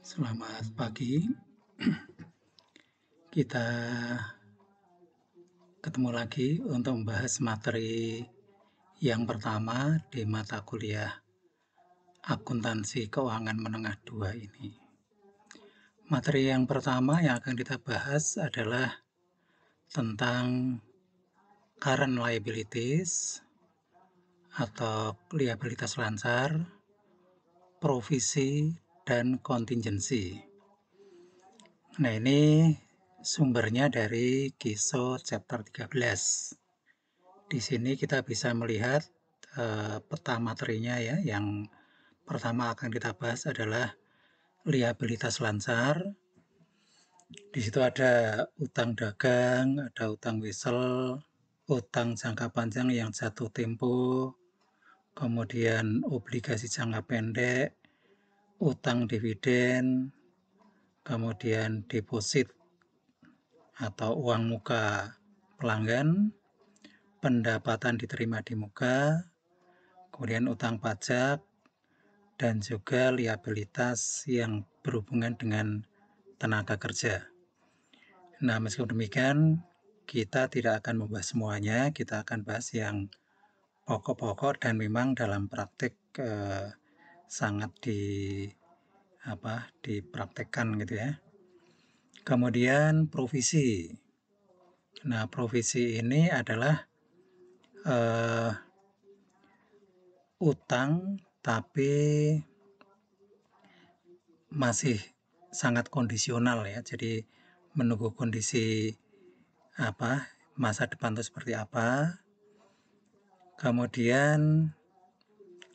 Selamat pagi. Kita ketemu lagi untuk membahas materi yang pertama di mata kuliah Akuntansi Keuangan Menengah 2 ini. Materi yang pertama yang akan kita bahas adalah tentang current liabilities atau liabilitas lancar, provisi, dan kontingensi. Nah, ini sumbernya dari KISO chapter 13. Di sini kita bisa melihat peta materinya ya. Yang pertama akan kita bahas adalah liabilitas lancar. Di situ ada utang dagang, ada utang wesel, utang jangka panjang yang jatuh tempo, kemudian obligasi jangka pendek, utang dividen, kemudian deposit atau uang muka pelanggan, pendapatan diterima di muka, kemudian utang pajak, dan juga liabilitas yang berhubungan dengan tenaga kerja. Nah, meskipun demikian, kita tidak akan membahas semuanya, kita akan bahas yang pokok-pokok dan memang dalam praktik sangat dipraktekkan gitu ya. Kemudian provisi. Nah, provisi ini adalah utang tapi masih sangat kondisional ya. Jadi menunggu kondisi masa depan itu seperti apa. Kemudian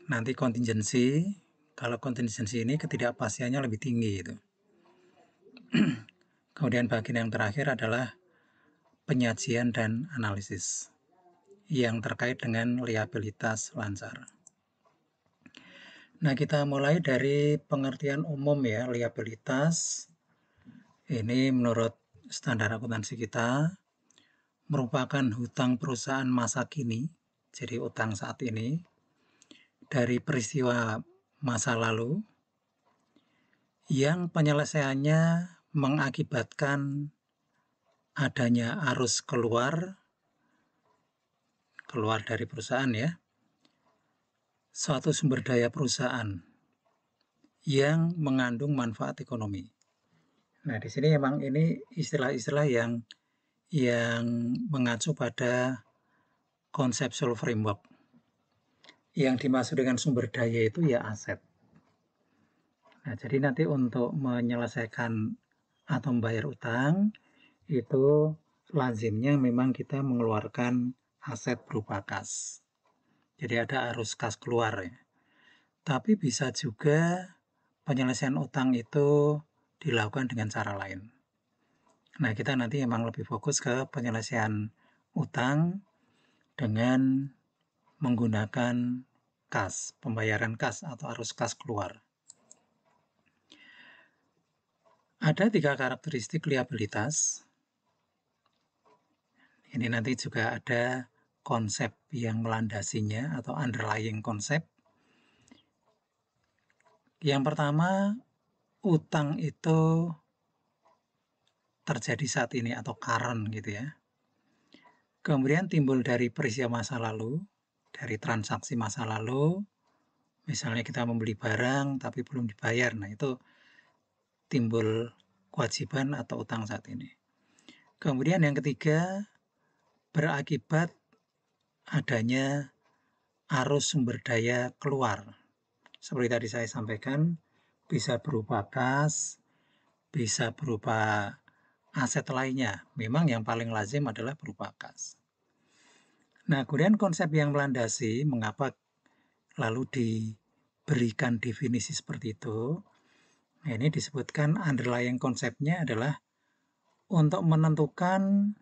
nanti kontingensi. Kalau kontingensi ini ketidakpastiannya lebih tinggi itu. Kemudian bagian yang terakhir adalah penyajian dan analisis yang terkait dengan liabilitas lancar. Nah, kita mulai dari pengertian umum ya, liabilitas. Ini menurut standar akuntansi kita merupakan hutang perusahaan masa kini, jadi utang saat ini, dari peristiwa masa lalu yang penyelesaiannya mengakibatkan adanya arus keluar dari perusahaan ya, suatu sumber daya perusahaan yang mengandung manfaat ekonomi. Nah, di sini memang ini istilah-istilah yang mengacu pada conceptual framework. Yang dimaksud dengan sumber daya itu ya aset. Nah, jadi nanti untuk menyelesaikan atau membayar utang itu lazimnya memang kita mengeluarkan aset berupa kas. Jadi ada arus kas keluar ya. Tapi bisa juga penyelesaian utang itu dilakukan dengan cara lain. Nah, kita nanti memang lebih fokus ke penyelesaian utang dengan menggunakan kas, pembayaran kas atau arus kas keluar. Ada 3 karakteristik liabilitas. Ini nanti juga ada konsep yang melandasinya atau underlying konsep. Yang pertama, utang itu terjadi saat ini atau current gitu ya. Kemudian timbul dari peristiwa masa lalu, dari transaksi masa lalu, misalnya kita membeli barang tapi belum dibayar, nah itu timbul kewajiban atau utang saat ini. Kemudian yang ketiga, berakibat adanya arus sumber daya keluar. Seperti tadi saya sampaikan, bisa berupa kas, bisa berupa aset lainnya. Memang yang paling lazim adalah berupa kas. Nah, kemudian konsep yang melandasi mengapa lalu diberikan definisi seperti itu. Nah, ini disebutkan underlying konsepnya adalah untuk menentukan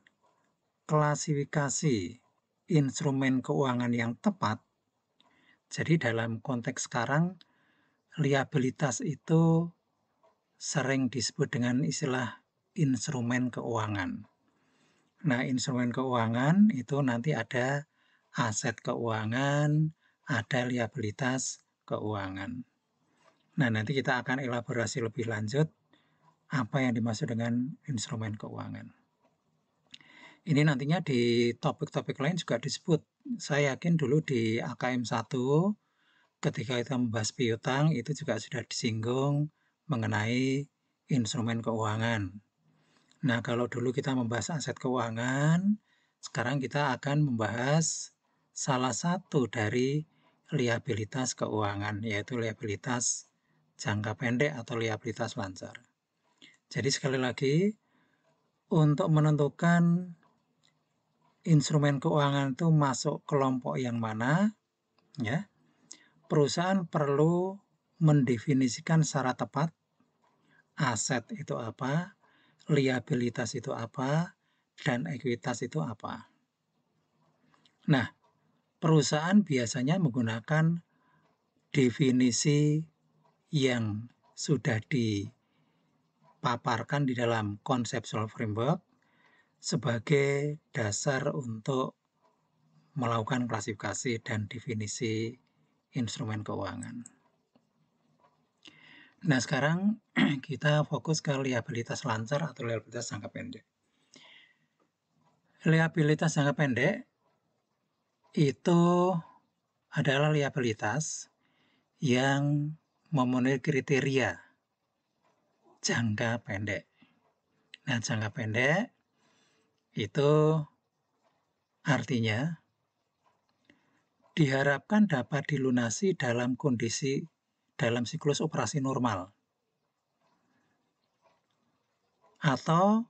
klasifikasi instrumen keuangan yang tepat. Jadi dalam konteks sekarang, liabilitas itu sering disebut dengan istilah instrumen keuangan. Nah, instrumen keuangan itu nanti ada aset keuangan, ada liabilitas keuangan. Nah, nanti kita akan elaborasi lebih lanjut apa yang dimaksud dengan instrumen keuangan. Ini nantinya di topik-topik lain juga disebut. Saya yakin dulu di AKM 1 ketika kita membahas piutang itu juga sudah disinggung mengenai instrumen keuangan. Nah, kalau dulu kita membahas aset keuangan, sekarang kita akan membahas salah satu dari liabilitas keuangan, yaitu liabilitas jangka pendek atau liabilitas lancar. Jadi sekali lagi, untuk menentukan instrumen keuangan itu masuk kelompok yang mana, ya, perusahaan perlu mendefinisikan secara tepat aset itu apa, liabilitas itu apa, dan ekuitas itu apa. Nah, perusahaan biasanya menggunakan definisi yang sudah dipaparkan di dalam conceptual framework sebagai dasar untuk melakukan klasifikasi dan definisi instrumen keuangan. Nah, sekarang kita fokus ke liabilitas lancar atau liabilitas jangka pendek. Liabilitas jangka pendek itu adalah liabilitas yang memenuhi kriteria jangka pendek. Nah, jangka pendek itu artinya diharapkan dapat dilunasi dalam siklus operasi normal, atau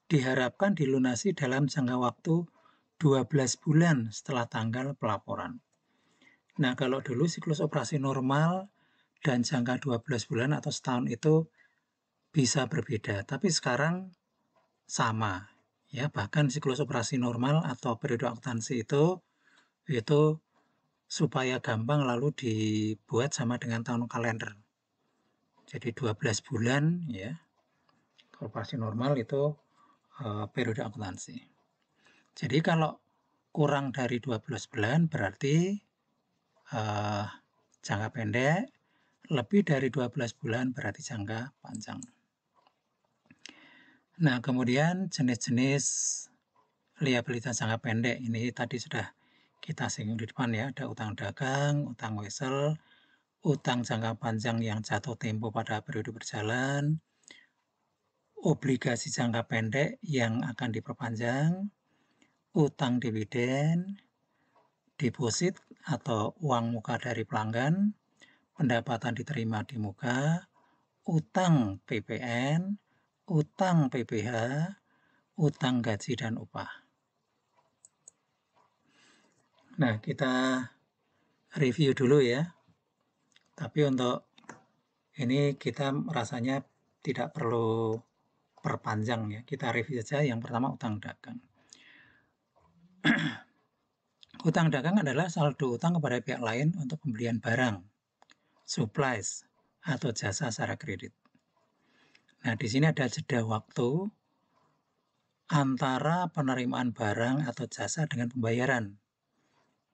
diharapkan dilunasi dalam jangka waktu 12 bulan setelah tanggal pelaporan. Nah, kalau dulu siklus operasi normal dan jangka 12 bulan atau setahun itu bisa berbeda, tapi sekarang sama. Ya, bahkan siklus operasi normal atau periode akuntansi itu supaya gampang lalu dibuat sama dengan tahun kalender. Jadi 12 bulan ya. Operasi normal itu periode akuntansi. Jadi kalau kurang dari 12 bulan berarti jangka pendek, lebih dari 12 bulan berarti jangka panjang. Nah, kemudian jenis-jenis liabilitas jangka pendek ini tadi sudah kita singgung di depan ya, ada utang dagang, utang wesel, utang jangka panjang yang jatuh tempo pada periode berjalan, obligasi jangka pendek yang akan diperpanjang, utang dividen, deposit atau uang muka dari pelanggan, pendapatan diterima di muka, utang PPN, utang PPh, utang gaji dan upah. Nah, kita review dulu ya. Tapi untuk ini kita rasanya tidak perlu perpanjang ya. Kita review saja yang pertama utang dagang. Utang dagang adalah saldo utang kepada pihak lain untuk pembelian barang, supplies, atau jasa secara kredit. Nah, di sini ada jeda waktu antara penerimaan barang atau jasa dengan pembayaran.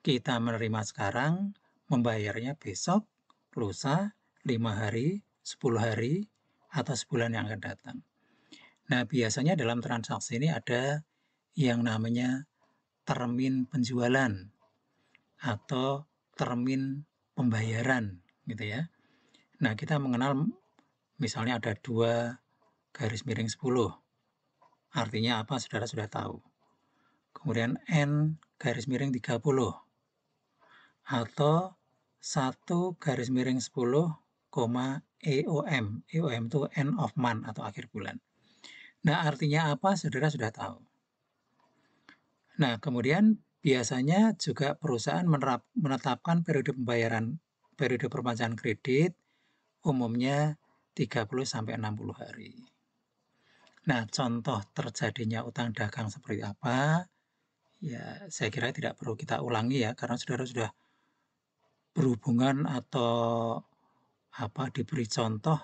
Kita menerima sekarang, membayarnya besok, lusa, 5 hari, 10 hari, atau sebulan yang akan datang. Nah, biasanya dalam transaksi ini ada yang namanya termin penjualan atau termin pembayaran gitu ya. Nah, kita mengenal misalnya ada 2/10. Artinya apa? Saudara sudah tahu. Kemudian N/30 atau 1/10, EOM. EOM itu end of month atau akhir bulan. Nah, artinya apa? Saudara sudah tahu. Nah, kemudian biasanya juga perusahaan menetapkan periode perpanjangan kredit umumnya 30-60 hari. Nah, contoh terjadinya utang dagang seperti apa? Ya, saya kira tidak perlu kita ulangi ya, karena saudara sudah berhubungan atau diberi contoh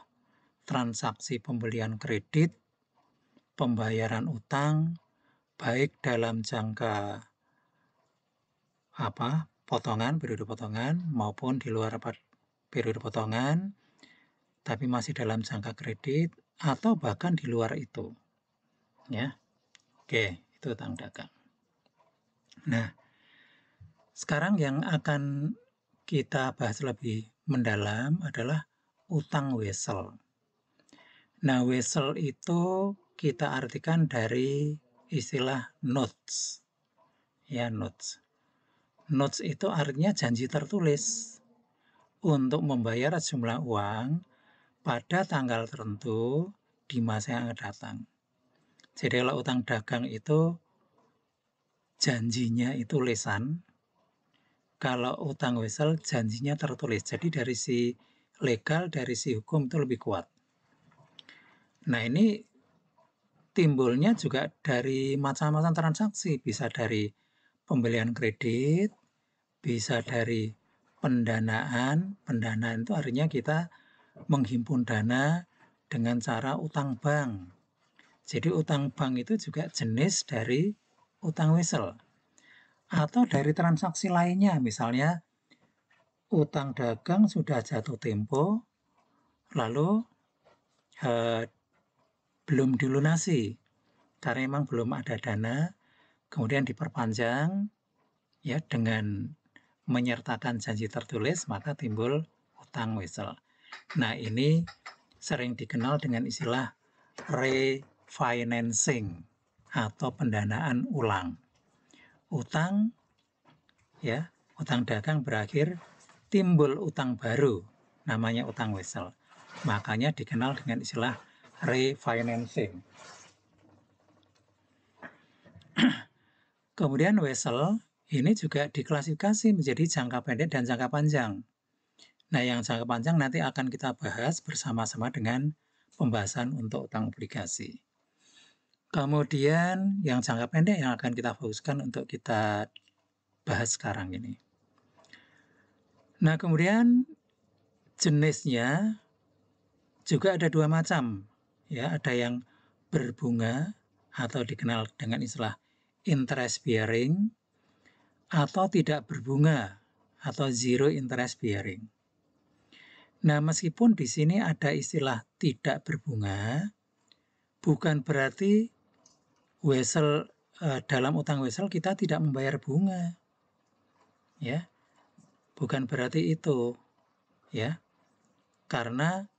transaksi pembelian kredit, pembayaran utang, baik dalam jangka potongan, periode potongan, maupun di luar periode potongan, tapi masih dalam jangka kredit atau bahkan di luar itu. Ya. Oke, itu utang dagang. Nah, sekarang yang akan kita bahas lebih mendalam adalah utang wesel. Nah, wesel itu kita artikan dari istilah notes. Ya, notes. Notes itu artinya janji tertulis untuk membayar sejumlah uang pada tanggal tertentu di masa yang akan datang. Jadi kalau utang dagang itu janjinya itu lisan, kalau utang wesel janjinya tertulis. Jadi dari si legal, dari si hukum itu lebih kuat. Nah, ini timbulnya juga dari macam-macam transaksi, bisa dari pembelian kredit, bisa dari pendanaan. Pendanaan itu artinya kita menghimpun dana dengan cara utang bank. Jadi utang bank itu juga jenis dari utang wesel. Atau dari transaksi lainnya, misalnya utang dagang sudah jatuh tempo, lalu belum dilunasi karena memang belum ada dana, kemudian diperpanjang ya dengan menyertakan janji tertulis, maka timbul utang wesel. Nah, ini sering dikenal dengan istilah refinancing atau pendanaan ulang. Utang ya, utang dagang berakhir, timbul utang baru, namanya utang wesel. Makanya dikenal dengan istilah refinancing. Kemudian wesel ini juga diklasifikasi menjadi jangka pendek dan jangka panjang. Nah, yang jangka panjang nanti akan kita bahas bersama-sama dengan pembahasan untuk utang obligasi. Kemudian yang jangka pendek yang akan kita fokuskan untuk kita bahas sekarang ini. Nah, kemudian jenisnya juga ada dua macam. Ya, ada yang berbunga atau dikenal dengan istilah interest bearing atau tidak berbunga atau zero interest bearing. Nah, meskipun di sini ada istilah tidak berbunga, bukan berarti wesel dalam utang wesel kita tidak membayar bunga. Ya. Bukan berarti itu, ya. Karena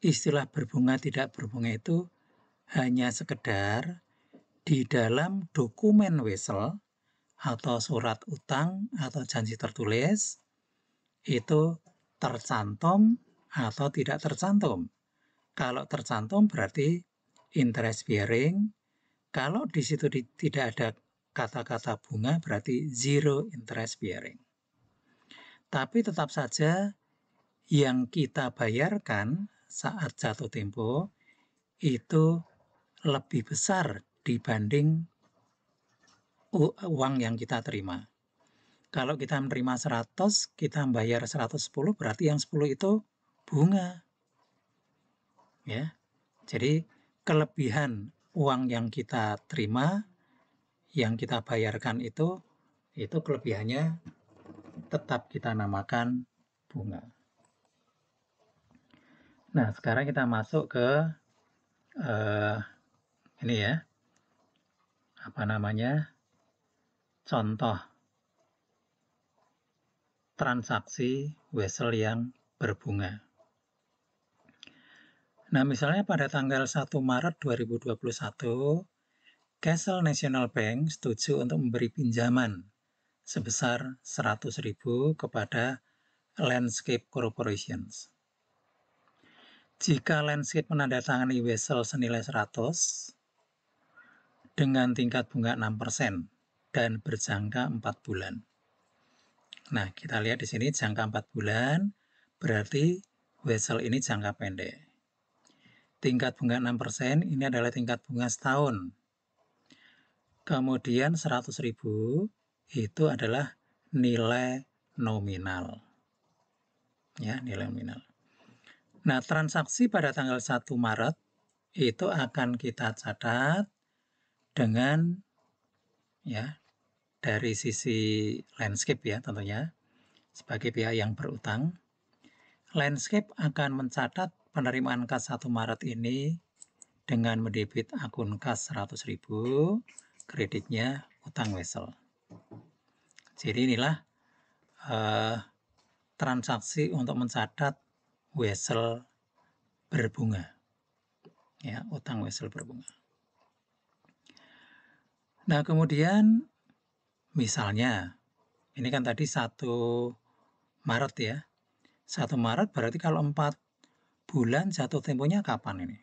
istilah berbunga tidak berbunga itu hanya sekedar di dalam dokumen wesel atau surat utang atau janji tertulis itu tercantum atau tidak tercantum. Kalau tercantum berarti interest bearing. Kalau di situ tidak ada kata-kata bunga berarti zero interest bearing. Tapi tetap saja yang kita bayarkan saat jatuh tempo itu lebih besar dibanding uang yang kita terima. Kalau kita menerima 100, kita bayar 110, berarti yang 10 itu bunga. Ya. Jadi kelebihan uang yang kita terima, yang kita bayarkan itu kelebihannya tetap kita namakan bunga. Nah, sekarang kita masuk ke ini ya, apa namanya, contoh transaksi wesel yang berbunga. Nah, misalnya pada tanggal 1 Maret 2021, Castle National Bank setuju untuk memberi pinjaman sebesar 100.000 kepada Landscape Corporations. Jika Landscape menandatangani wesel senilai 100 dengan tingkat bunga 6% dan berjangka 4 bulan. Nah, kita lihat di sini jangka 4 bulan berarti wesel ini jangka pendek. Tingkat bunga 6% ini adalah tingkat bunga setahun. Kemudian 100.000 itu adalah nilai nominal. Ya, nilai nominal. Nah, transaksi pada tanggal 1 Maret itu akan kita catat dengan ya dari sisi Landscape ya tentunya sebagai pihak yang berutang. Landscape akan mencatat penerimaan kas 1 Maret ini dengan mendebit akun kas 100.000, kreditnya utang wesel. Jadi inilah transaksi untuk mencatat wesel berbunga. Ya, utang wesel berbunga. Nah, kemudian misalnya ini kan tadi 1 Maret ya. 1 Maret berarti kalau 4 bulan jatuh temponya kapan ini?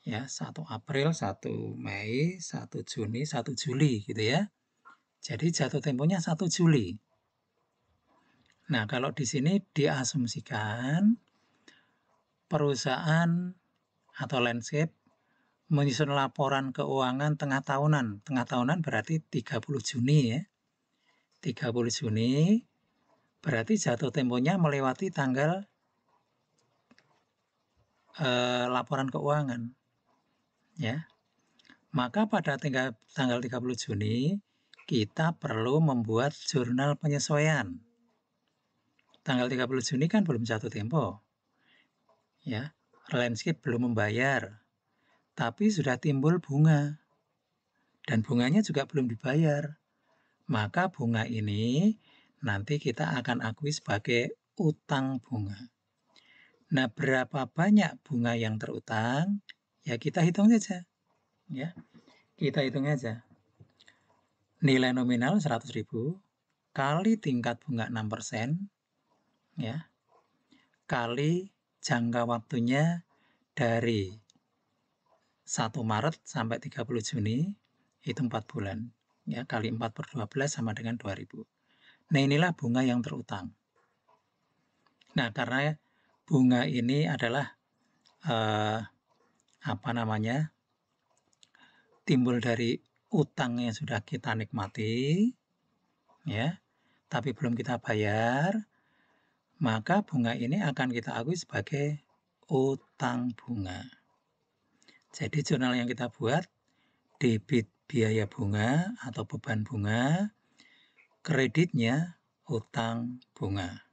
Ya, 1 April, 1 Mei, 1 Juni, 1 Juli gitu ya. Jadi jatuh temponya 1 Juli. Nah, kalau di sini diasumsikan perusahaan atau landscape menyusun laporan keuangan tengah tahunan. Tengah tahunan berarti 30 Juni ya. 30 Juni berarti jatuh temponya melewati tanggal laporan keuangan. Ya. Maka pada tanggal 30 Juni kita perlu membuat jurnal penyesuaian. Tanggal 30 Juni kan belum jatuh tempo. Ya, landscape belum membayar. Tapi sudah timbul bunga. Dan bunganya juga belum dibayar. Maka bunga ini nanti kita akan akui sebagai utang bunga. Nah, berapa banyak bunga yang terutang? Ya kita hitung saja. Ya, kita hitung aja. Nilai nominal 100.000 kali tingkat bunga 6%, ya, kali jangka waktunya dari 1 Maret sampai 30 Juni itu 4 bulan. Ya, kali 4 per 12 sama dengan 2.000. Nah, inilah bunga yang terutang. Nah, karena bunga ini adalah timbul dari utang yang sudah kita nikmati, ya, tapi belum kita bayar, maka bunga ini akan kita akui sebagai utang bunga. Jadi jurnal yang kita buat, debit biaya bunga atau beban bunga, kreditnya utang bunga.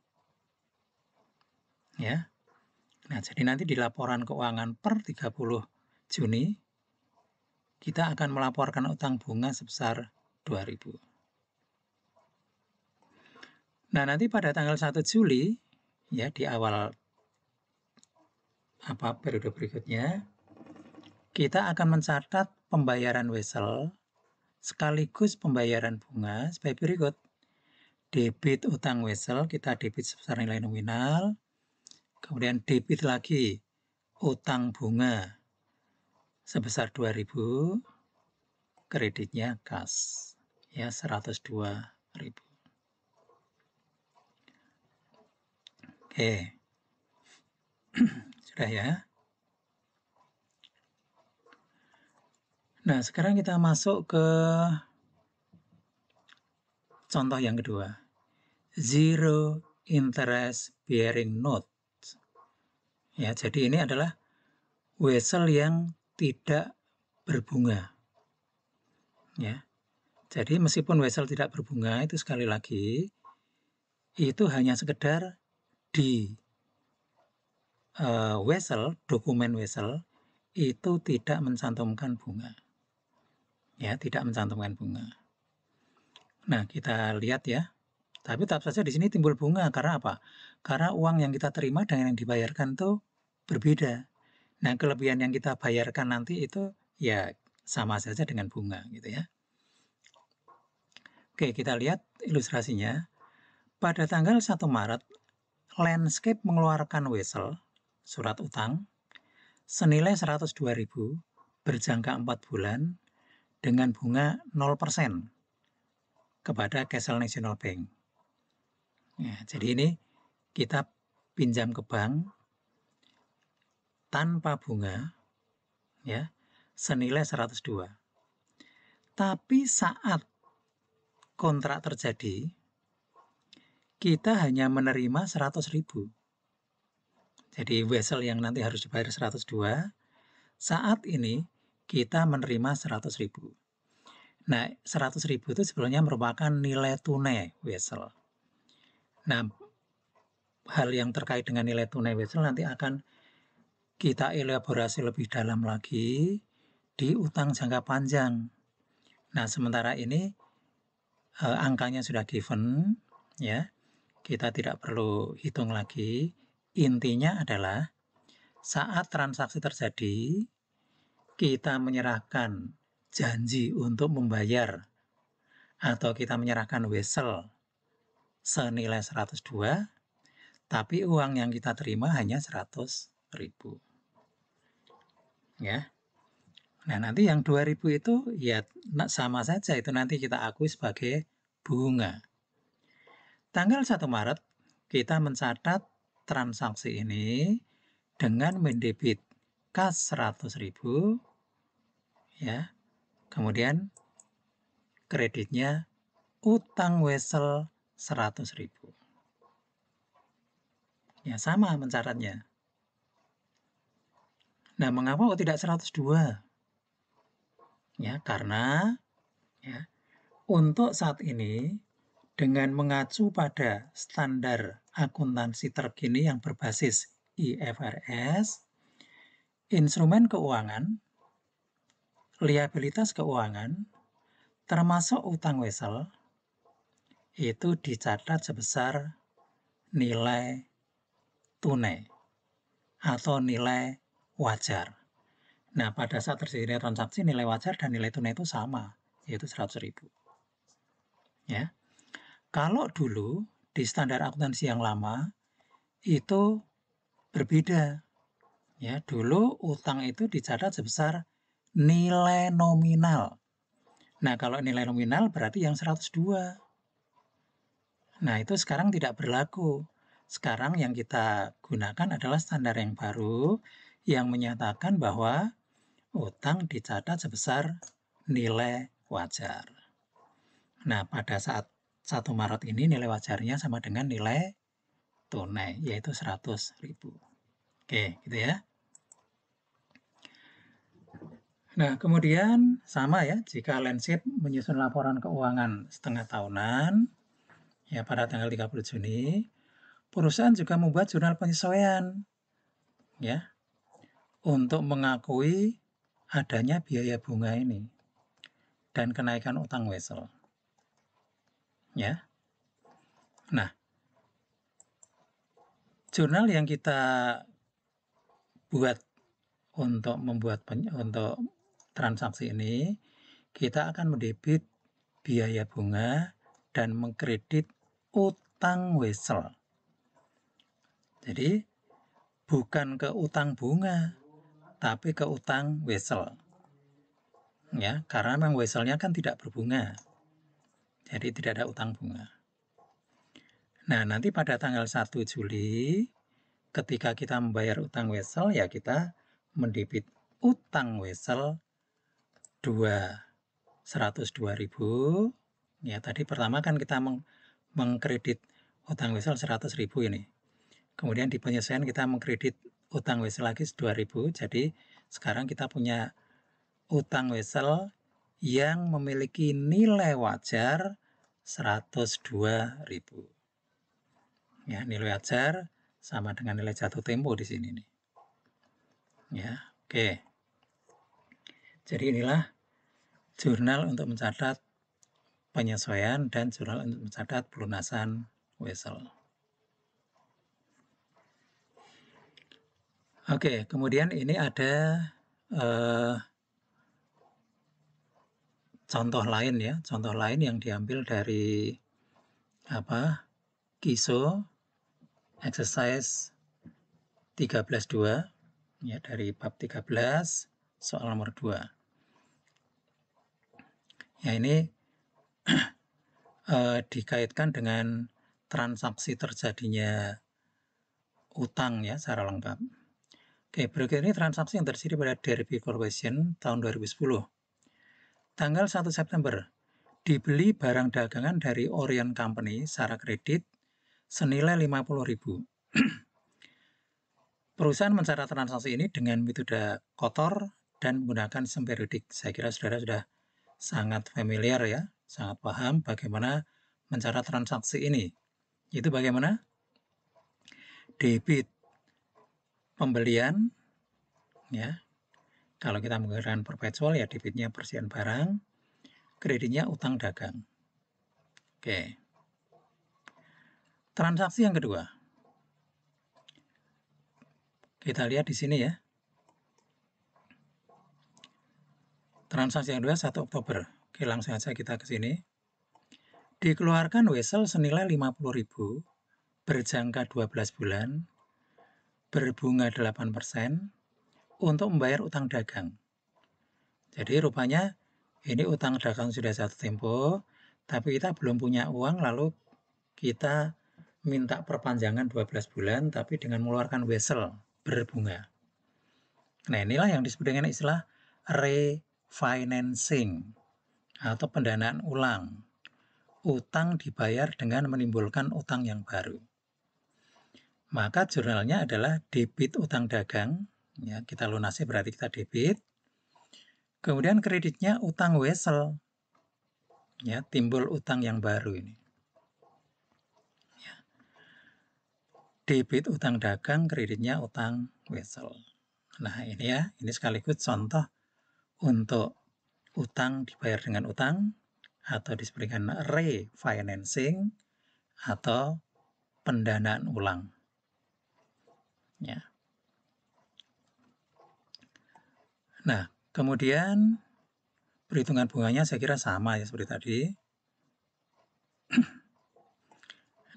Ya. Nah, jadi nanti di laporan keuangan per 30 Juni, kita akan melaporkan utang bunga sebesar 2.000. Nah, nanti pada tanggal 1 Juli, ya di awal periode berikutnya, kita akan mencatat pembayaran wesel sekaligus pembayaran bunga sebagai berikut. Debit utang wesel kita debit sebesar nilai nominal, kemudian debit lagi utang bunga sebesar 2.000, kreditnya kas ya 102.000. Oke. Sudah ya. Nah, sekarang kita masuk ke contoh yang kedua. Zero interest bearing note. Ya, jadi ini adalah wesel yang tidak berbunga. Ya. Jadi meskipun wesel tidak berbunga, itu sekali lagi itu hanya sekedar di wesel, dokumen wesel itu tidak mencantumkan bunga. Ya, tidak mencantumkan bunga. Nah, kita lihat ya. Tapi tetap saja di sini timbul bunga karena apa? Karena uang yang kita terima dengan yang dibayarkan itu berbeda. Nah, kelebihan yang kita bayarkan nanti itu ya sama saja dengan bunga gitu ya. Oke, kita lihat ilustrasinya. Pada tanggal 1 Maret, landscape mengeluarkan wesel, surat utang, senilai 102.000 berjangka 4 bulan dengan bunga 0% kepada Castle National Bank. Ya, jadi ini kita pinjam ke bank tanpa bunga, ya, senilai 102. Tapi saat kontrak terjadi, kita hanya menerima 100.000. Jadi wesel yang nanti harus dibayar 102, saat ini kita menerima 100.000. Nah, 100.000 itu sebenarnya merupakan nilai tunai wesel. Nah, hal yang terkait dengan nilai tunai wesel nanti akan kita elaborasi lebih dalam lagi di utang jangka panjang. Nah, sementara ini angkanya sudah given, ya. Kita tidak perlu hitung lagi. Intinya adalah saat transaksi terjadi, kita menyerahkan janji untuk membayar atau kita menyerahkan wesel senilai 102, tapi uang yang kita terima hanya 100.000. Ya. Nah, nanti yang 2.000 itu ya sama saja, itu nanti kita akui sebagai bunga. Tanggal 1 Maret kita mencatat transaksi ini dengan mendebit kas 100.000, ya. Kemudian kreditnya utang wesel 100.000. Ya, sama mencatatnya. Nah, mengapa kok tidak 102? Ya, karena ya, untuk saat ini dengan mengacu pada standar akuntansi terkini yang berbasis IFRS, instrumen keuangan, liabilitas keuangan, termasuk utang wesel, itu dicatat sebesar nilai tunai atau nilai wajar. Nah, pada saat terjadi transaksi, nilai wajar dan nilai tunai itu sama, yaitu 100.000. Ya. Kalau dulu di standar akuntansi yang lama itu berbeda. Ya, dulu utang itu dicatat sebesar nilai nominal. Nah, kalau nilai nominal berarti yang 102. Nah, itu sekarang tidak berlaku. Sekarang yang kita gunakan adalah standar yang baru yang menyatakan bahwa utang dicatat sebesar nilai wajar. Nah, pada saat 1 Maret ini nilai wajarnya sama dengan nilai tunai, yaitu 100.000. Oke, gitu ya. Nah, kemudian sama ya, jika Landscape menyusun laporan keuangan setengah tahunan, ya pada tanggal 30 Juni, perusahaan juga membuat jurnal penyesuaian, ya, untuk mengakui adanya biaya bunga ini dan kenaikan utang wesel. Ya. Nah, jurnal yang kita buat untuk transaksi ini, kita akan mendebit biaya bunga dan mengkredit utang wesel. Jadi bukan ke utang bunga, tapi ke utang wesel. Ya, karena memang weselnya kan tidak berbunga. Jadi tidak ada utang bunga. Nah, nanti pada tanggal 1 Juli ketika kita membayar utang wesel, ya kita mendebit utang wesel 102.000. Ya, tadi pertama kan kita mengkredit utang wesel 100.000 ini. Kemudian di penyesuaian kita mengkredit utang wesel lagi 2.000. Jadi sekarang kita punya utang wesel yang memiliki nilai wajar 102.000. Ya, nilai wajar sama dengan nilai jatuh tempo di sini nih. Ya, oke. Jadi inilah jurnal untuk mencatat penyesuaian dan jurnal untuk mencatat pelunasan wesel. Oke, kemudian ini ada contoh lain ya, contoh lain yang diambil dari KISO exercise 13.2 ya, dari bab 13 soal nomor 2. Ya, ini dikaitkan dengan transaksi terjadinya utang ya secara lengkap. Oke, berikut ini transaksi yang terjadi pada Derby Corporation tahun 2010. Tanggal 1 September, dibeli barang dagangan dari Orion Company secara kredit senilai 50.000. Perusahaan mencatat transaksi ini dengan metode kotor dan menggunakan sistem periodik. Saya kira saudara sudah sangat familiar ya, sangat paham bagaimana mencatat transaksi ini. Itu bagaimana? debit pembelian, ya. Kalau kita menggunakan perpetual ya debitnya persediaan barang, kreditnya utang dagang. Oke. Transaksi yang kedua. Kita lihat di sini ya. Transaksi yang kedua 1 Oktober. Oke, langsung saja kita ke sini. Dikeluarkan wesel senilai 50.000, berjangka 12 bulan, berbunga 8% untuk membayar utang dagang. Jadi rupanya ini utang dagang sudah jatuh tempo, tapi kita belum punya uang, lalu kita minta perpanjangan 12 bulan, tapi dengan mengeluarkan wesel berbunga. Nah, inilah yang disebut dengan istilah refinancing atau pendanaan ulang. Utang dibayar dengan menimbulkan utang yang baru. Maka jurnalnya adalah debit utang dagang, ya, kita lunasi berarti kita debit. Kemudian kreditnya utang wesel, ya, timbul utang yang baru ini. Ya. Debit utang dagang, kreditnya utang wesel. Nah, ini ya, ini sekaligus contoh untuk utang dibayar dengan utang, atau disebut dengan refinancing atau pendanaan ulang. Ya. Nah, kemudian perhitungan bunganya saya kira sama ya seperti tadi.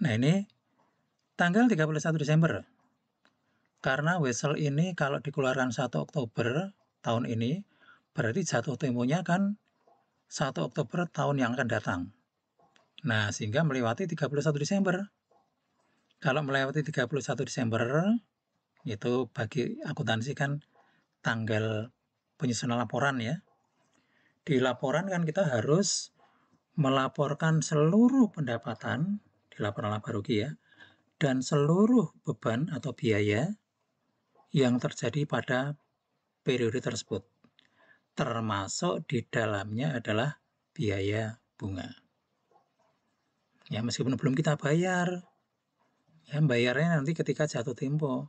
Nah, ini tanggal 31 Desember. Karena wesel ini kalau dikeluarkan 1 Oktober tahun ini, berarti jatuh temponya kan 1 Oktober tahun yang akan datang. Nah, sehingga melewati 31 Desember. Kalau melewati 31 Desember, itu bagi akuntansi kan tanggal penyusunan laporan ya. Di laporan kan kita harus melaporkan seluruh pendapatan di laporan laba rugi ya, dan seluruh beban atau biaya yang terjadi pada periode tersebut. Termasuk di dalamnya adalah biaya bunga. Ya, meskipun belum kita bayar, ya bayarnya nanti ketika jatuh tempo.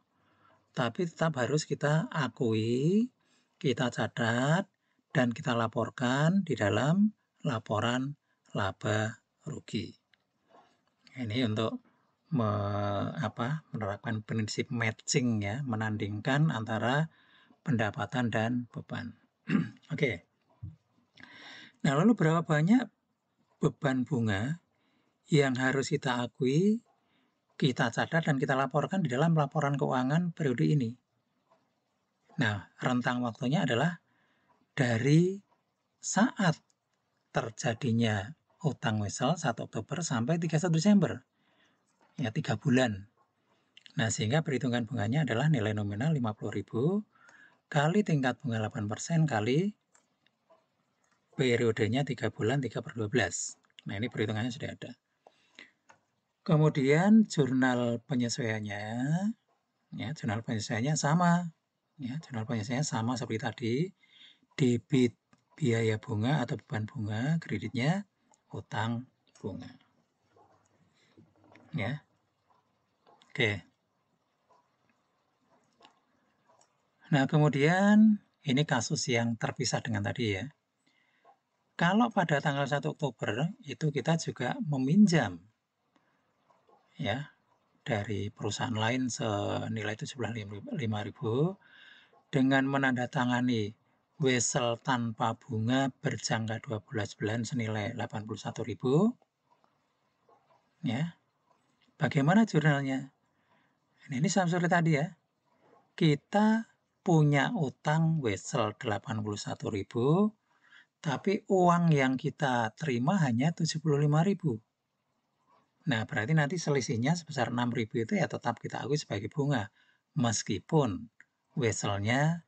Tapi tetap harus kita akui, kita catat, dan kita laporkan di dalam laporan laba rugi. Ini untuk menerapkan prinsip matching ya, menandingkan antara pendapatan dan beban. Oke. Nah, lalu berapa banyak beban bunga yang harus kita akui, kita catat dan kita laporkan di dalam laporan keuangan periode ini? Nah, rentang waktunya adalah dari saat terjadinya utang wesel 1 Oktober sampai 31 Desember. Ya, 3 bulan. Nah, sehingga perhitungan bunganya adalah nilai nominal 50.000 kali tingkat bunga 8% kali periodenya 3 bulan 3/12. Nah, ini perhitungannya sudah ada. Kemudian jurnal penyesuaiannya, ya, jurnal penyesuaiannya sama. Ya, jurnal penyesuaiannya sama seperti tadi. Debit biaya bunga atau beban bunga, kreditnya utang bunga. Ya. Oke. Nah, kemudian ini kasus yang terpisah dengan tadi ya. Kalau pada tanggal 1 Oktober itu kita juga meminjam ya dari perusahaan lain senilai 75.000 dengan menandatangani wesel tanpa bunga berjangka 12 bulan senilai 81.000 ya. Bagaimana jurnalnya? Ini sama seperti tadi ya. Kita punya utang wesel 81.000, tapi uang yang kita terima hanya 75.000. Nah, berarti nanti selisihnya sebesar 6.000 itu ya tetap kita akui sebagai bunga, meskipun weselnya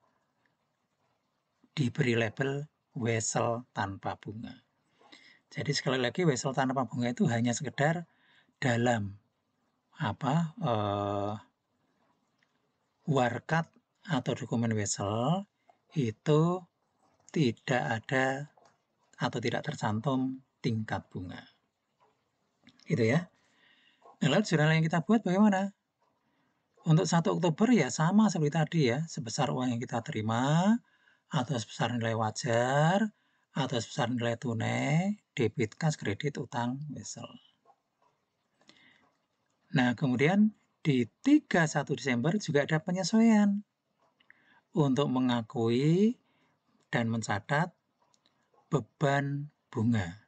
diberi label wesel tanpa bunga. Jadi sekali lagi wesel tanpa bunga itu hanya sekedar dalam warkat atau dokumen wesel itu tidak ada atau tidak tercantum tingkat bunga. Itu ya. Nah, lalu jurnal yang kita buat bagaimana? Untuk 1 Oktober ya sama seperti tadi ya, sebesar uang yang kita terima, atau sebesar nilai wajar, atau sebesar nilai tunai, debit kas, kredit, utang, wesel. Nah, kemudian di 31 Desember juga ada penyesuaian untuk mengakui dan mencatat beban bunga.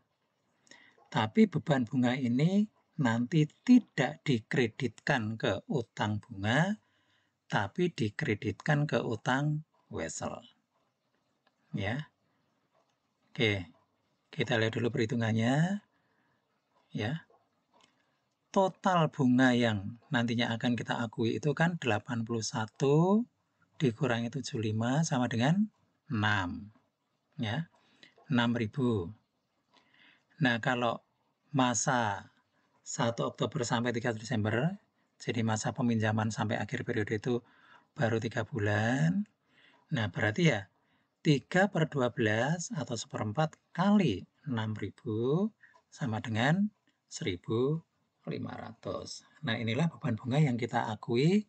Tapi beban bunga ini nanti tidak dikreditkan ke utang bunga, tapi dikreditkan ke utang wesel. Ya. Oke. Kita lihat dulu perhitungannya. Ya. Total bunga yang nantinya akan kita akui itu kan 81 dikurangi 75 sama dengan 6. Ya. 6.000. Nah, kalau masa 1 Oktober sampai 3 Desember, jadi masa peminjaman sampai akhir periode itu baru 3 bulan. Nah, berarti ya 3/12 atau 1/4 kali 6.000 sama dengan 1.500. Nah, inilah beban bunga yang kita akui,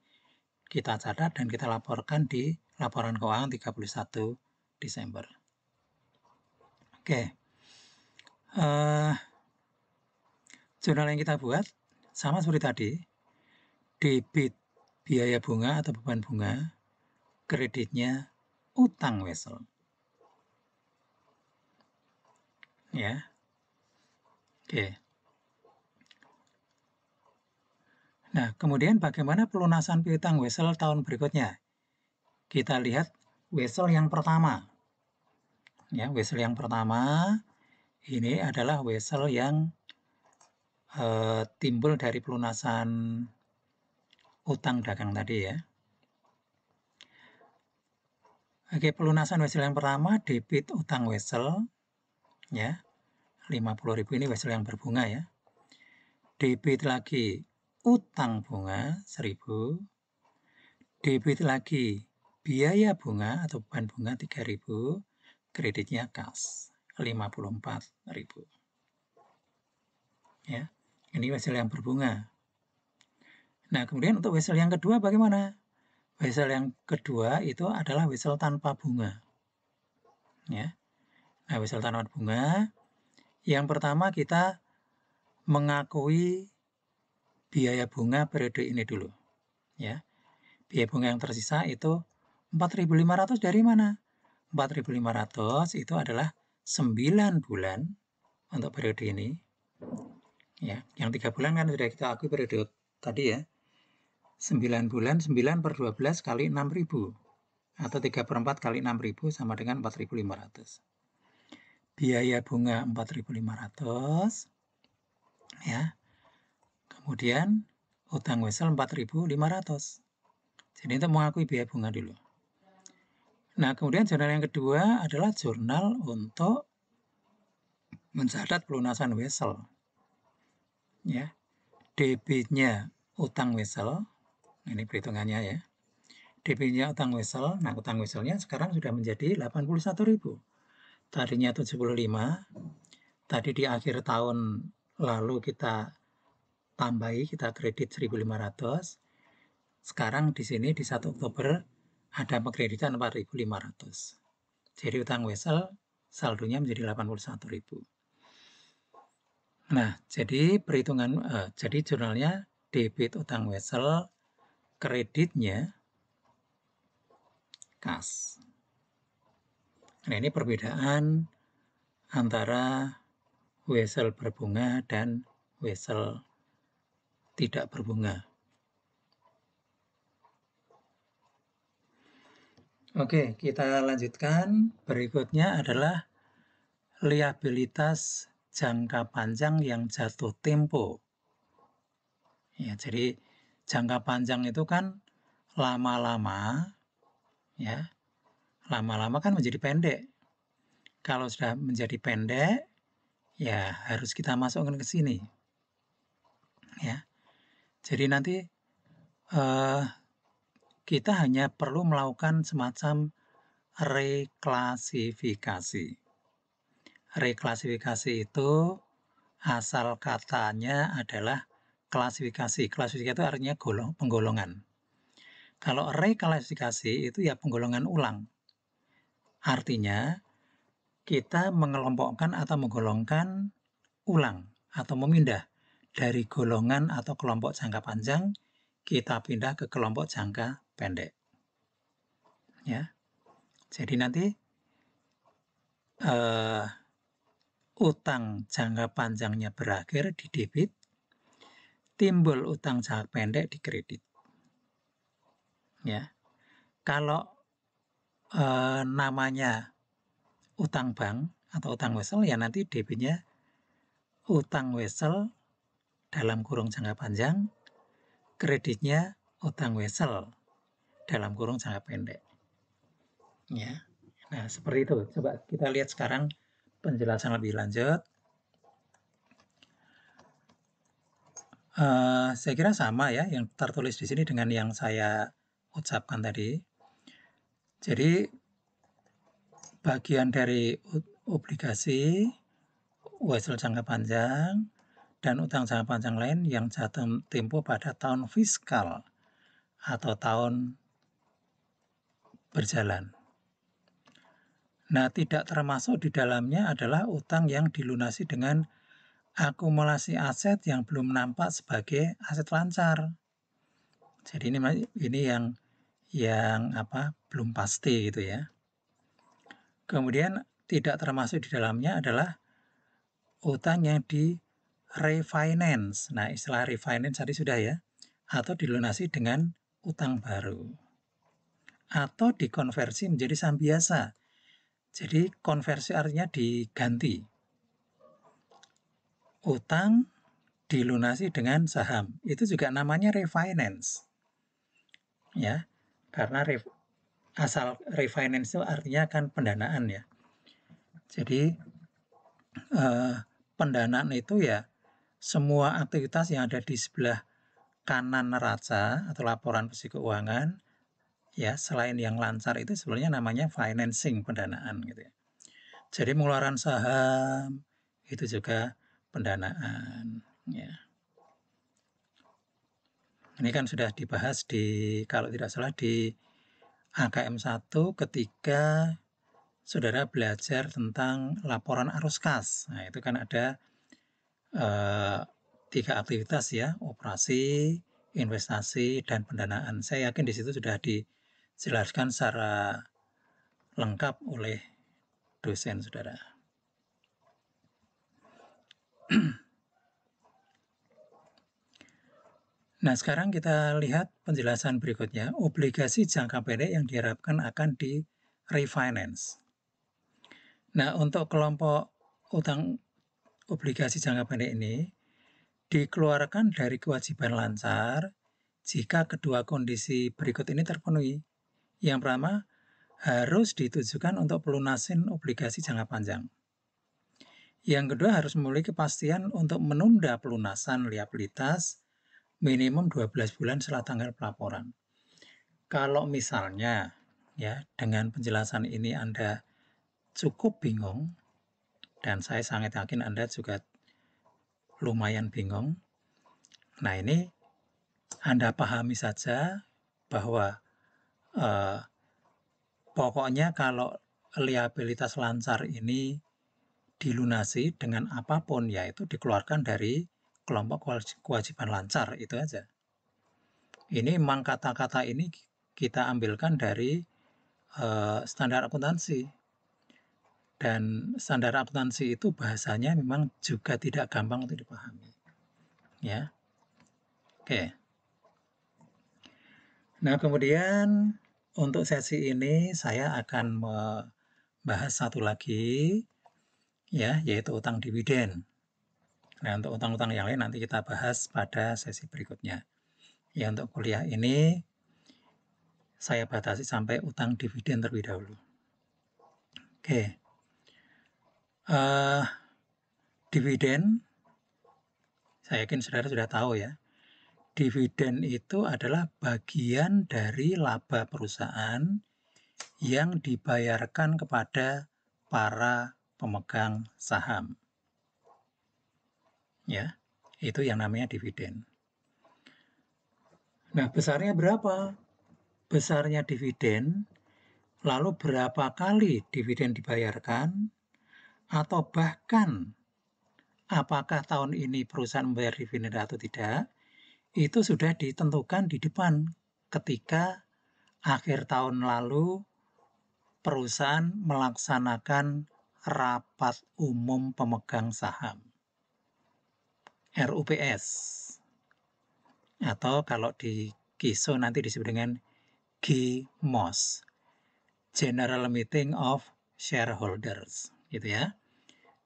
kita catat, dan kita laporkan di laporan keuangan 31 Desember. Oke. Jurnal yang kita buat sama seperti tadi, debit biaya bunga atau beban bunga, kreditnya utang wesel. Ya. Oke. Nah, kemudian bagaimana pelunasan piutang wesel tahun berikutnya? Kita lihat wesel yang pertama. Ya, wesel yang pertama ini adalah wesel yang timbul dari pelunasan utang dagang tadi ya. Oke, pelunasan wesel yang pertama debit utang wesel ya. 50.000 ini wesel yang berbunga ya. Debit lagi utang bunga 1.000. Debit lagi biaya bunga atau beban bunga 3.000. Kreditnya kas 54.000. Ya. Ini wesel yang berbunga. Nah, kemudian untuk wesel yang kedua bagaimana? Wesel yang kedua itu adalah wesel tanpa bunga. Ya. Nah, wesel tanpa bunga, yang pertama kita mengakui biaya bunga periode ini dulu. Ya. Biaya bunga yang tersisa itu 4.500 dari mana? 4.500 itu adalah 9 bulan untuk periode ini. Ya, yang 3 bulan kan sudah kita akui periode tadi ya. 9 bulan, 9/12 kali 6.000. Atau 3/4 kali 6.000 sama dengan 4.500. Biaya bunga 4.500. Ya. Kemudian utang wesel 4.500. Jadi untuk mengakui biaya bunga dulu. Nah, kemudian jurnal yang kedua adalah jurnal untuk mencatat pelunasan wesel. Ya. Debitnya utang wesel. Ini perhitungannya ya. Debitnya utang wesel. Nah, utang weselnya sekarang sudah menjadi 81.000. Tadinya 75. Tadi di akhir tahun lalu kita tambahi, kita kredit 1.500. Sekarang di sini di 1 Oktober ada pengkreditan 4.500. Jadi utang wesel saldonya menjadi 81.000. Nah, jadi perhitungan jadi jurnalnya debit utang wesel, kreditnya kas. Nah, ini perbedaan antara wesel berbunga dan wesel tidak berbunga. Oke, kita lanjutkan. Berikutnya adalah liabilitas jangka panjang yang jatuh tempo. Ya, jadi jangka panjang itu kan lama-lama ya. Lama-lama kan menjadi pendek. Kalau sudah menjadi pendek, ya harus kita masukkan ke sini. Ya. Jadi nanti kita hanya perlu melakukan semacam reklasifikasi. Reklasifikasi itu asal katanya adalah klasifikasi. Klasifikasi itu artinya penggolongan. Kalau reklasifikasi itu ya penggolongan ulang. Artinya kita mengelompokkan atau menggolongkan ulang atau memindah dari golongan atau kelompok jangka panjang kita pindah ke kelompok jangka pendek. Ya. Jadi nanti utang jangka panjangnya berakhir di debit, timbul utang jangka pendek di kredit. Ya. Kalau namanya utang bank atau utang wesel ya nanti debitnya utang wesel dalam kurung jangka panjang, kreditnya utang wesel dalam kurung jangka pendek. Ya. Nah, seperti itu. Coba kita lihat sekarang penjelasan lebih lanjut. Saya kira sama ya yang tertulis di sini dengan yang saya ucapkan tadi. Jadi bagian dari obligasi, wesel jangka panjang, dan utang jangka panjang lain yang jatuh tempo pada tahun fiskal atau tahun berjalan. Nah, tidak termasuk di dalamnya adalah utang yang dilunasi dengan akumulasi aset yang belum nampak sebagai aset lancar. Jadi ini yang belum pasti gitu ya. Kemudian tidak termasuk di dalamnya adalah utang yang di refinance. Nah, istilah refinance tadi sudah ya. Atau dilunasi dengan utang baru. Atau dikonversi menjadi saham biasa. Jadi konversi artinya diganti. Utang dilunasi dengan saham. Itu juga namanya refinance. Ya, karena asal refinance itu artinya kan pendanaan ya. Jadi pendanaan itu ya semua aktivitas yang ada di sebelah kanan neraca atau laporan bersih keuangan ya selain yang lancar itu sebenarnya namanya financing pendanaan gitu ya. Jadi pengeluaran saham itu juga pendanaan ya. Ini kan sudah dibahas kalau tidak salah di AKM 1 ketika saudara belajar tentang laporan arus kas. Nah, itu kan ada 3 aktivitas ya, operasi, investasi, dan pendanaan. Saya yakin di situ sudah dijelaskan secara lengkap oleh dosen saudara. Nah, sekarang kita lihat penjelasan berikutnya. Obligasi jangka pendek yang diharapkan akan di refinance. Nah, untuk kelompok utang obligasi jangka pendek ini dikeluarkan dari kewajiban lancar jika kedua kondisi berikut ini terpenuhi. Yang pertama, harus ditujukan untuk pelunasan obligasi jangka panjang. Yang kedua, harus memiliki kepastian untuk menunda pelunasan liabilitas minimum 12 bulan setelah tanggal pelaporan. Kalau misalnya ya dengan penjelasan ini Anda cukup bingung, dan saya sangat yakin Anda juga lumayan bingung. Nah, ini Anda pahami saja bahwa pokoknya kalau liabilitas lancar ini dilunasi dengan apapun, yaitu dikeluarkan dari kelompok kewajiban lancar, itu aja. Ini memang kata-kata ini kita ambilkan dari standar akuntansi. Dan standar akuntansi itu bahasanya memang juga tidak gampang untuk dipahami. Ya. Oke. Nah, kemudian untuk sesi ini saya akan membahas satu lagi ya, yaitu utang dividen. Nah, untuk utang-utang yang lain nanti kita bahas pada sesi berikutnya. Ya, untuk kuliah ini saya batasi sampai utang dividen terlebih dahulu. Oke. Dividen, saya yakin saudara sudah tahu ya. Dividen itu adalah bagian dari laba perusahaan yang dibayarkan kepada para pemegang saham. Ya, itu yang namanya dividen. Nah, besarnya berapa? besarnya dividen, lalu berapa kali dividen dibayarkan, atau bahkan apakah tahun ini perusahaan membayar dividen atau tidak, itu sudah ditentukan di depan ketika akhir tahun lalu perusahaan melaksanakan rapat umum pemegang saham RUPS, atau kalau di KISO nanti disebut dengan GMOS, General Meeting of Shareholders, gitu ya.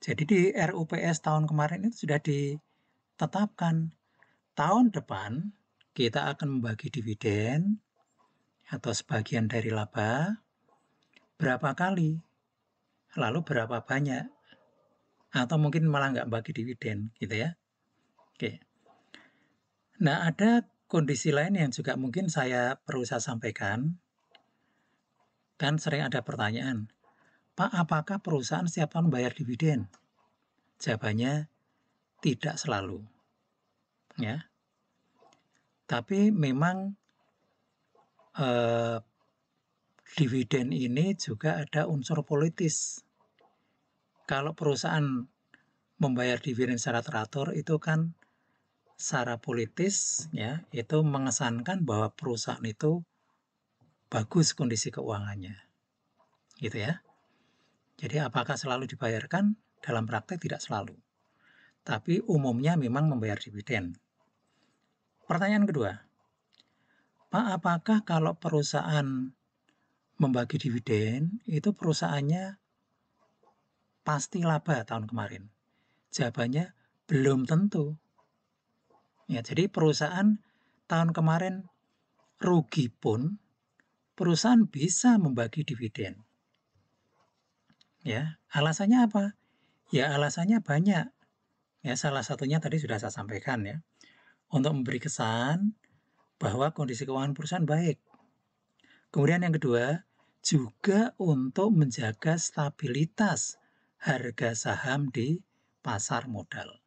Jadi di RUPS tahun kemarin itu sudah ditetapkan tahun depan kita akan membagi dividen atau sebagian dari laba berapa kali, lalu berapa banyak, atau mungkin malah nggak bagi dividen, gitu ya. Oke. Nah, ada kondisi lain yang juga mungkin perlu saya sampaikan. Kan sering ada pertanyaan, Pak, apakah perusahaan setiap tahun bayar dividen? Jawabannya tidak selalu, ya. Tapi memang dividen ini juga ada unsur politis. Kalau perusahaan membayar dividen secara teratur itu kan secara politis, ya, itu mengesankan bahwa perusahaan itu bagus kondisi keuangannya, gitu ya. Jadi apakah selalu dibayarkan? Dalam praktek tidak selalu. Tapi umumnya memang membayar dividen. Pertanyaan kedua, Pak, apakah kalau perusahaan membagi dividen, itu perusahaannya pasti laba tahun kemarin? Jawabannya belum tentu. Ya, jadi perusahaan tahun kemarin rugi pun, perusahaan bisa membagi dividen. Ya, alasannya apa? Ya, alasannya banyak. Ya, salah satunya tadi sudah saya sampaikan ya. Untuk memberi kesan bahwa kondisi keuangan perusahaan baik. Kemudian yang kedua, juga untuk menjaga stabilitas harga saham di pasar modal.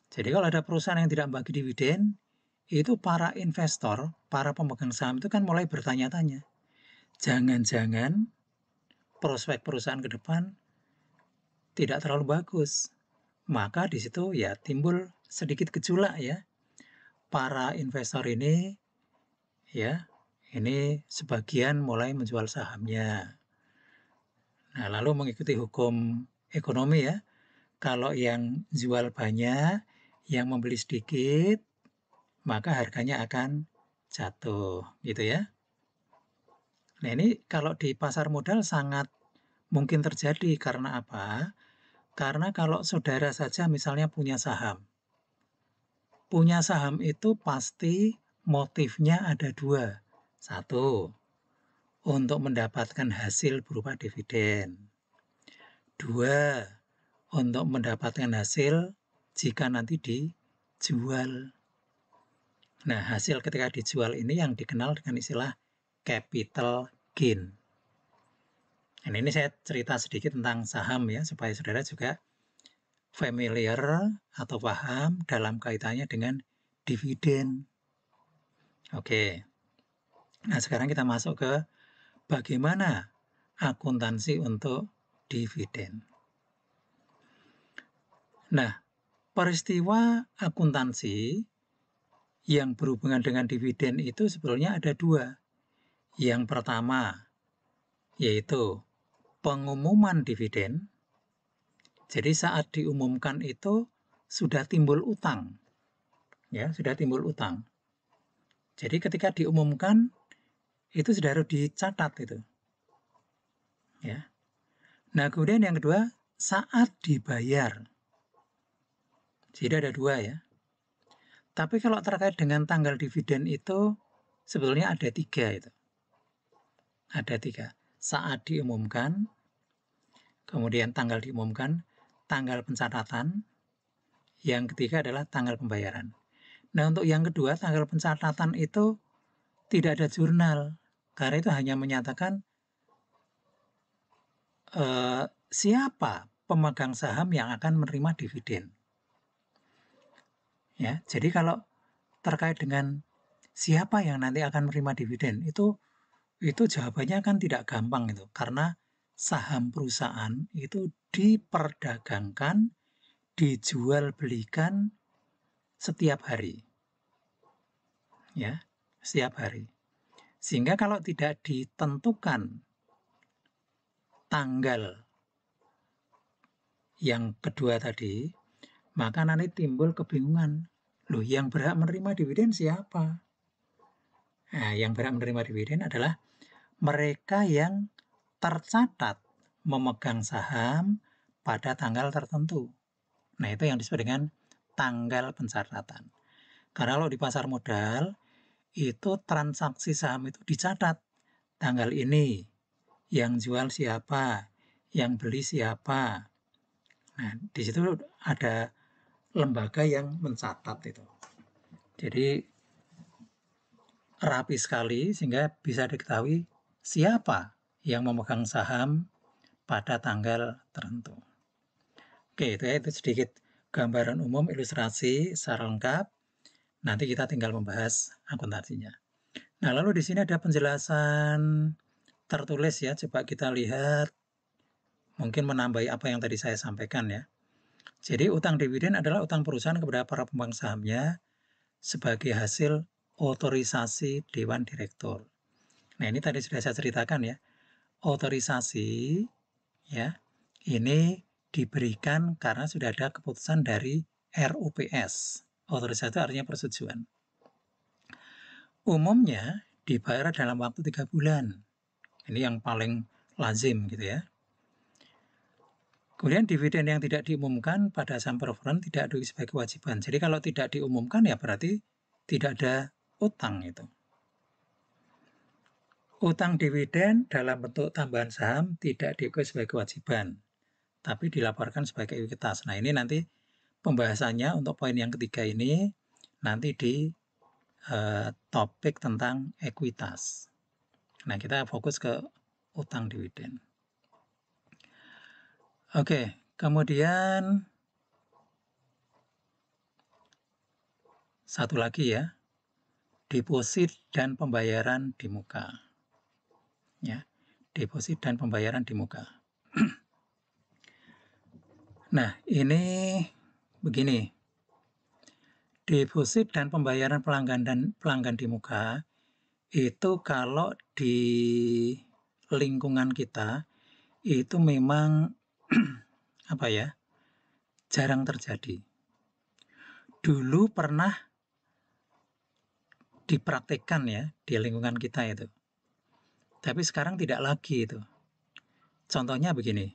Jadi kalau ada perusahaan yang tidak membagi dividen, itu para investor, para pemegang saham itu kan mulai bertanya-tanya. Jangan-jangan prospek perusahaan ke depan tidak terlalu bagus. Maka di situ ya timbul sedikit gejolak ya. Para investor ini ya, ini sebagian mulai menjual sahamnya. Nah, lalu mengikuti hukum ekonomi ya. Kalau yang jual banyak, yang membeli sedikit, maka harganya akan jatuh, gitu ya. Nah, ini kalau di pasar modal sangat mungkin terjadi karena apa? Karena kalau saudara saja misalnya punya saham. Punya saham itu pasti motifnya ada dua. Satu, untuk mendapatkan hasil berupa dividen. Dua, untuk mendapatkan hasil jika nanti dijual. Nah, hasil ketika dijual ini yang dikenal dengan istilah capital gain. Dan ini saya cerita sedikit tentang saham ya, supaya saudara juga familiar atau paham dalam kaitannya dengan dividen. Oke, nah sekarang kita masuk ke bagaimana akuntansi untuk dividen. Nah, peristiwa akuntansi yang berhubungan dengan dividen itu sebetulnya ada dua. Yang pertama, yaitu pengumuman dividen. Jadi saat diumumkan itu sudah timbul utang. Ya, sudah timbul utang. Jadi ketika diumumkan itu sudah harus dicatat itu. Ya. Nah, kemudian yang kedua, saat dibayar. Jadi ada dua ya. Tapi kalau terkait dengan tanggal dividen itu sebetulnya ada tiga itu. Ada tiga. Saat diumumkan, kemudian tanggal diumumkan, tanggal pencatatan, yang ketiga adalah tanggal pembayaran. Nah, untuk yang kedua, tanggal pencatatan itu tidak ada jurnal, karena itu hanya menyatakan siapa pemegang saham yang akan menerima dividen. Ya, jadi kalau terkait dengan siapa yang nanti akan menerima dividen? Itu jawabannya kan tidak gampang itu, karena saham perusahaan itu diperdagangkan, dijual belikan setiap hari. Ya, setiap hari. Sehingga kalau tidak ditentukan tanggal yang kedua tadi, maka nanti timbul kebingungan. Loh, yang berhak menerima dividen siapa? Nah, yang berhak menerima dividen adalah mereka yang tercatat memegang saham pada tanggal tertentu. Nah, itu yang disebut dengan tanggal pencatatan. Karena kalau di pasar modal, itu transaksi saham itu dicatat. Tanggal ini, yang jual siapa, yang beli siapa. Nah, di situ ada lembaga yang mencatat itu. Jadi, rapi sekali sehingga bisa diketahui siapa yang memegang saham pada tanggal tertentu. Oke, itu sedikit gambaran umum ilustrasi secara lengkap. Nanti kita tinggal membahas akuntansinya. Nah, lalu di sini ada penjelasan tertulis ya. Coba kita lihat, mungkin menambahi apa yang tadi saya sampaikan ya. Jadi utang dividen adalah utang perusahaan kepada para pemegang sahamnya sebagai hasil otorisasi Dewan Direktur. Nah, ini tadi sudah saya ceritakan ya. Otorisasi ya, ini diberikan karena sudah ada keputusan dari RUPS. Otorisasi itu artinya persetujuan. Umumnya dibayar dalam waktu 3 bulan. Ini yang paling lazim gitu ya. Kemudian dividen yang tidak diumumkan pada saham preferred tidak diakui sebagai kewajiban. Jadi kalau tidak diumumkan ya berarti tidak ada utang itu. Utang dividen dalam bentuk tambahan saham tidak diakui sebagai kewajiban, tapi dilaporkan sebagai ekuitas. Nah, ini nanti pembahasannya untuk poin yang ketiga ini nanti di topik tentang ekuitas. Nah, kita fokus ke utang dividen. Oke, kemudian satu lagi ya, deposit dan pembayaran di muka. Ya, deposit dan pembayaran di muka. Nah, ini begini. Deposit dan pembayaran pelanggan di muka itu kalau di lingkungan kita itu memang apa ya, jarang terjadi. Dulu pernah dipraktikkan ya di lingkungan kita itu, tapi sekarang tidak lagi itu. Contohnya begini,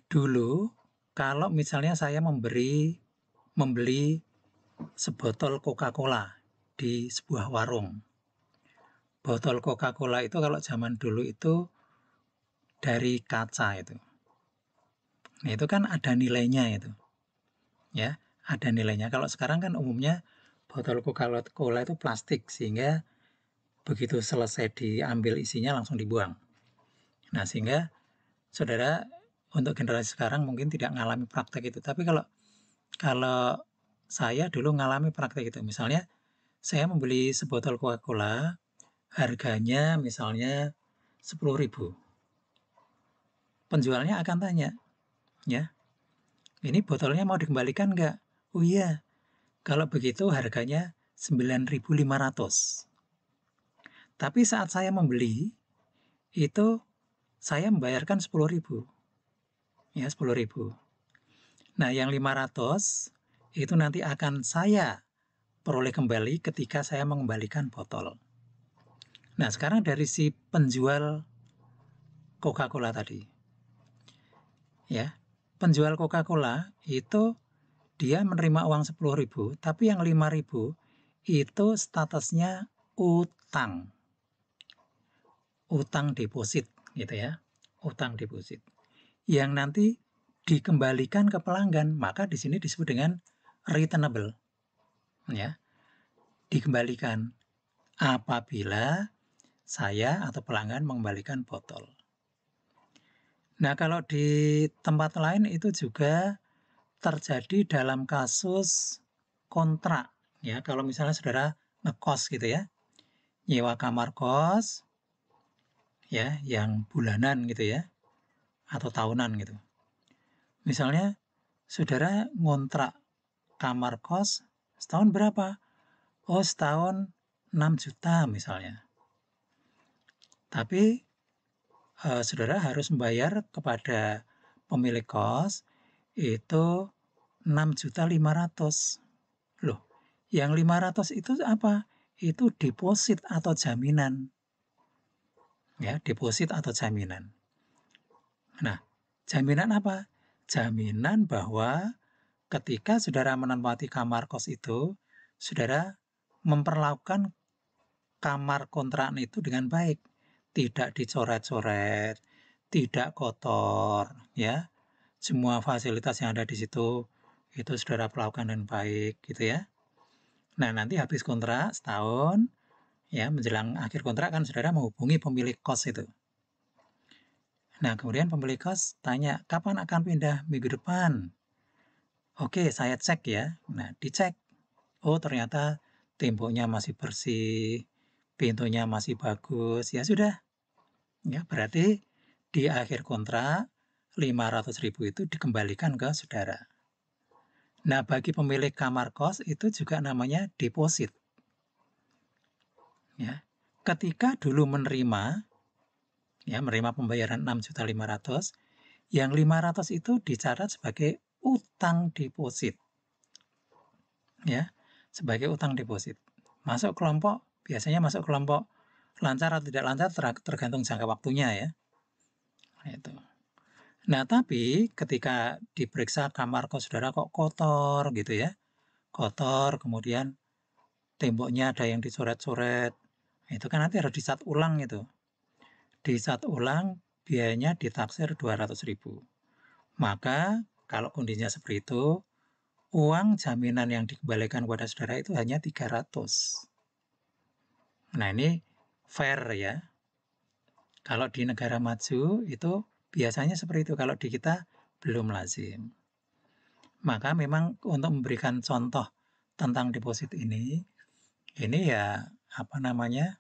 dulu kalau misalnya saya membeli sebotol Coca-Cola di sebuah warung. Botol Coca-Cola itu kalau zaman dulu itu dari kaca itu. Nah, itu kan ada nilainya itu. Ya, ada nilainya. Kalau sekarang kan umumnya botol Coca-Cola itu plastik sehingga begitu selesai diambil isinya langsung dibuang. Nah, sehingga saudara untuk generasi sekarang mungkin tidak mengalami praktek itu. Tapi kalau saya dulu mengalami praktek itu. Misalnya saya membeli sebotol Coca-Cola, harganya misalnya 10.000. Penjualnya akan tanya, ya, ini botolnya mau dikembalikan nggak? Oh iya, kalau begitu harganya 9.500. Tapi saat saya membeli, itu saya membayarkan 10.000. Ya, 10.000. Nah, yang 500 itu nanti akan saya peroleh kembali ketika saya mengembalikan botol. Nah, sekarang dari si penjual Coca-Cola tadi. Ya, penjual Coca-Cola itu dia menerima uang 10.000, tapi yang 5.000 itu statusnya utang. Utang deposit gitu ya. Utang deposit. Yang nanti dikembalikan ke pelanggan, maka di sini disebut dengan returnable. Ya. Dikembalikan apabila saya atau pelanggan mengembalikan botol. Nah, kalau di tempat lain itu juga terjadi dalam kasus kontrak. Ya, kalau misalnya saudara ngekos gitu ya, nyewa kamar kos ya yang bulanan gitu ya atau tahunan gitu. Misalnya saudara ngontrak kamar kos setahun berapa? Oh, setahun 6 juta misalnya. Tapi saudara harus membayar kepada pemilik kos itu 6.500.000. Loh, yang 500 itu apa? Itu deposit atau jaminan. Ya, deposit atau jaminan. Nah, jaminan apa? Jaminan bahwa ketika saudara menempati kamar kos itu, saudara memperlakukan kamar kontrak itu dengan baik, tidak dicoret-coret, tidak kotor, ya. Semua fasilitas yang ada di situ itu saudara perlakukan dengan baik, gitu ya. Nah, nanti habis kontrak setahun, ya menjelang akhir kontrak kan saudara menghubungi pemilik kos itu. Nah, kemudian pemilik kos tanya, kapan akan pindah? Minggu depan. Oke, saya cek ya. Nah, dicek. Oh, ternyata temboknya masih bersih, pintunya masih bagus. Ya sudah. Ya, berarti di akhir kontrak 500.000 itu dikembalikan ke saudara. Nah, bagi pemilik kamar kos itu juga namanya deposit. Ya. Ketika dulu menerima pembayaran 6.500.000, yang 500 itu dicatat sebagai utang deposit. Ya, sebagai utang deposit. Masuk kelompok, biasanya masuk kelompok lancar atau tidak lancar tergantung jangka waktunya ya. Itu. Nah, tapi ketika diperiksa kamar kos saudara kok kotor gitu ya. Kotor, kemudian temboknya ada yang dicoret-coret. Itu kan nanti harus dicat ulang itu. Dicat ulang biayanya ditaksir 200.000. Maka kalau kondisinya seperti itu, uang jaminan yang dikembalikan kepada saudara itu hanya 300. Nah, ini fair ya. Kalau di negara maju itu biasanya seperti itu, kalau di kita belum lazim. Maka memang untuk memberikan contoh tentang deposit ini ya apa namanya,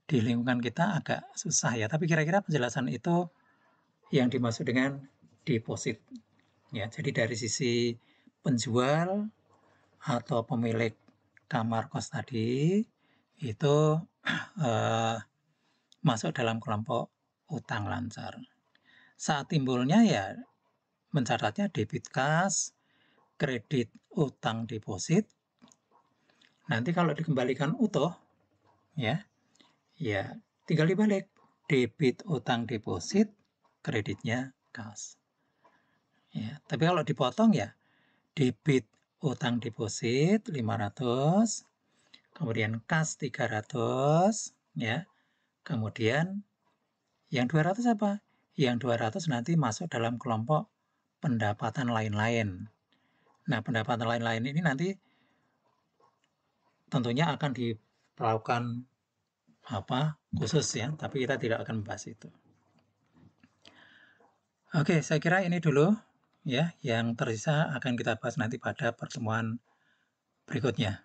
di lingkungan kita agak susah ya. Tapi kira-kira penjelasan itu yang dimaksud dengan deposit. Ya, jadi dari sisi penjual atau pemilik kamar kos tadi itu masuk dalam kelompok utang lancar. Saat timbulnya ya mencatatnya debit kas, kredit utang deposit. Nanti kalau dikembalikan utuh ya tinggal dibalik, debit utang deposit, kreditnya kas. Ya, tapi kalau dipotong ya debit utang deposit 500, kemudian kas 300 ya. Kemudian yang 200 apa? Yang 200 nanti masuk dalam kelompok pendapatan lain-lain. Nah, pendapatan lain-lain ini nanti tentunya akan diperlakukan khusus ya, tapi kita tidak akan membahas itu. Oke, saya kira ini dulu ya, yang tersisa akan kita bahas nanti pada pertemuan berikutnya.